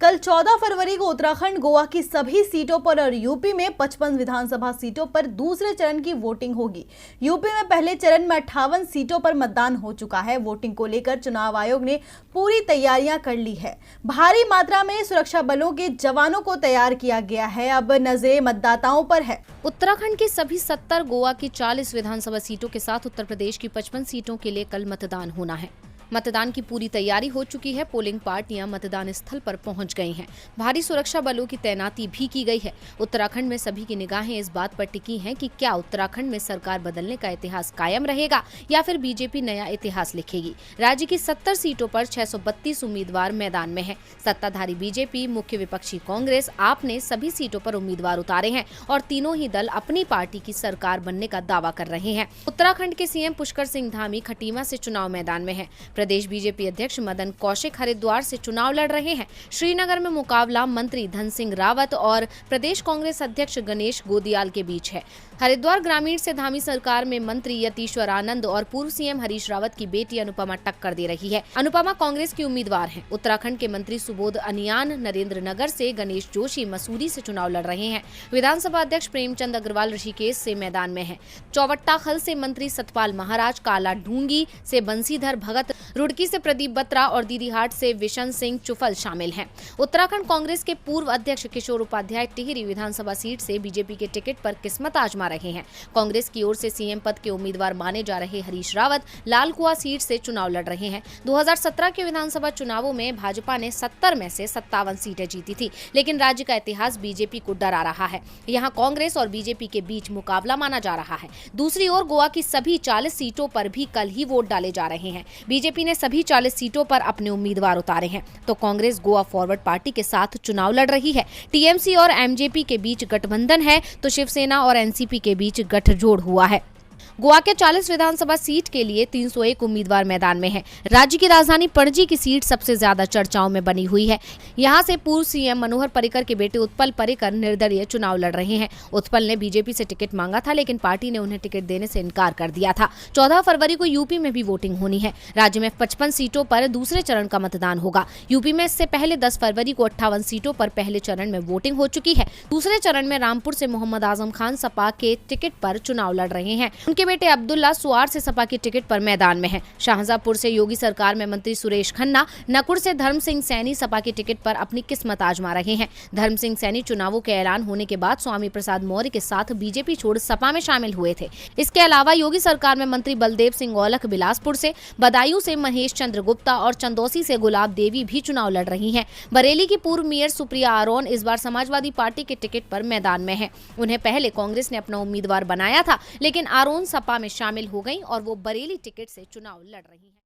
कल 14 फरवरी को उत्तराखंड, गोवा की सभी सीटों पर और यूपी में 55 विधानसभा सीटों पर दूसरे चरण की वोटिंग होगी। यूपी में पहले चरण में 58 सीटों पर मतदान हो चुका है। वोटिंग को लेकर चुनाव आयोग ने पूरी तैयारियां कर ली है। भारी मात्रा में सुरक्षा बलों के जवानों को तैयार किया गया है। अब नजरें मतदाताओं पर है। उत्तराखंड की सभी 70, गोवा की 40 विधानसभा सीटों के साथ उत्तर प्रदेश की 55 सीटों के लिए कल मतदान होना है। मतदान की पूरी तैयारी हो चुकी है। पोलिंग पार्टियां मतदान स्थल पर पहुंच गई हैं। भारी सुरक्षा बलों की तैनाती भी की गई है। उत्तराखंड में सभी की निगाहें इस बात पर टिकी हैं कि क्या उत्तराखंड में सरकार बदलने का इतिहास कायम रहेगा या फिर बीजेपी नया इतिहास लिखेगी। राज्य की 70 सीटों पर 632 उम्मीदवार मैदान में हैं। सत्ताधारी बीजेपी, मुख्य विपक्षी कांग्रेस, आप ने सभी सीटों पर उम्मीदवार उतारे हैं और तीनों ही दल अपनी पार्टी की सरकार बनने का दावा कर रहे हैं। उत्तराखंड के सीएम पुष्कर सिंह धामी खटीमा से चुनाव मैदान में है। प्रदेश बीजेपी अध्यक्ष मदन कौशिक हरिद्वार से चुनाव लड़ रहे हैं। श्रीनगर में मुकाबला मंत्री धन सिंह रावत और प्रदेश कांग्रेस अध्यक्ष गणेश गोदियाल के बीच है। हरिद्वार ग्रामीण से धामी सरकार में मंत्री यतीश्वर आनंद और पूर्व सीएम हरीश रावत की बेटी अनुपमा टक्कर दे रही है। अनुपमा कांग्रेस की उम्मीदवार हैं। उत्तराखंड के मंत्री सुबोध अनियान नरेंद्र नगर से, गणेश जोशी मसूरी से चुनाव लड़ रहे हैं। विधानसभा अध्यक्ष प्रेमचंद अग्रवाल ऋषिकेश से मैदान में है। चौवट्टाखल से मंत्री सतपाल महाराज, काला ढूंगी से बंसीधर भगत, रुड़की से प्रदीप बत्रा और दीदीहाट से विशन सिंह चुफल शामिल हैं। उत्तराखंड कांग्रेस के पूर्व अध्यक्ष किशोर उपाध्याय टिहरी विधानसभा सीट से बीजेपी के टिकट पर किस्मत आजमा रहे हैं। कांग्रेस की ओर से सीएम पद के उम्मीदवार माने जा रहे हरीश रावत लालकुआ सीट से चुनाव लड़ रहे हैं। 2017 के विधानसभा चुनावों में भाजपा ने 70 में से 57 सीटें जीती थी, लेकिन राज्य का इतिहास बीजेपी को डरा रहा है। यहाँ कांग्रेस और बीजेपी के बीच मुकाबला माना जा रहा है। दूसरी ओर गोवा की सभी 40 सीटों पर भी कल ही वोट डाले जा रहे हैं। बीजेपी ने सभी 40 सीटों पर अपने उम्मीदवार उतारे हैं, तो कांग्रेस गोवा फॉरवर्ड पार्टी के साथ चुनाव लड़ रही है। टीएमसी और एमजेपी के बीच गठबंधन है, तो शिवसेना और एनसीपी के बीच गठजोड़ हुआ है। गोवा के 40 विधानसभा सीट के लिए 301 उम्मीदवार मैदान में हैं। राज्य की राजधानी पणजी की सीट सबसे ज्यादा चर्चाओं में बनी हुई है। यहां से पूर्व सीएम मनोहर पर्रिकर के बेटे उत्पल पर्रिकर निर्दलीय चुनाव लड़ रहे हैं। उत्पल ने बीजेपी से टिकट मांगा था, लेकिन पार्टी ने उन्हें टिकट देने से इनकार कर दिया था। 14 फरवरी को यूपी में भी वोटिंग होनी है। राज्य में 55 सीटों पर दूसरे चरण का मतदान होगा। यूपी में इससे पहले 10 फरवरी को 58 सीटों पर पहले चरण में वोटिंग हो चुकी है। दूसरे चरण में रामपुर से मोहम्मद आजम खान सपा के टिकट पर चुनाव लड़ रहे हैं। उनके बेटे अब्दुल्ला सुआर से सपा की टिकट पर मैदान में है। शाहजहांपुर से योगी सरकार में मंत्री सुरेश खन्ना, नकुड़ से धर्म सिंह सैनी सपा की टिकट पर अपनी किस्मत आजमा रहे हैं। धर्म सिंह सैनी चुनावों के ऐलान होने के बाद स्वामी प्रसाद मौर्य के साथ बीजेपी छोड़ सपा में शामिल हुए थे। इसके अलावा योगी सरकार में मंत्री बलदेव सिंह औलख बिलासपुर से, बदायूं से महेश चंद्र गुप्ता और चंदौसी से गुलाब देवी भी चुनाव लड़ रही हैं। बरेली की पूर्व मेयर सुप्रिया आरोन इस बार समाजवादी पार्टी के टिकट पर मैदान में है। उन्हें पहले कांग्रेस ने अपना उम्मीदवार बनाया था, लेकिन आरोन सपा में शामिल हो गई और वो बरेली टिकट से चुनाव लड़ रही हैं।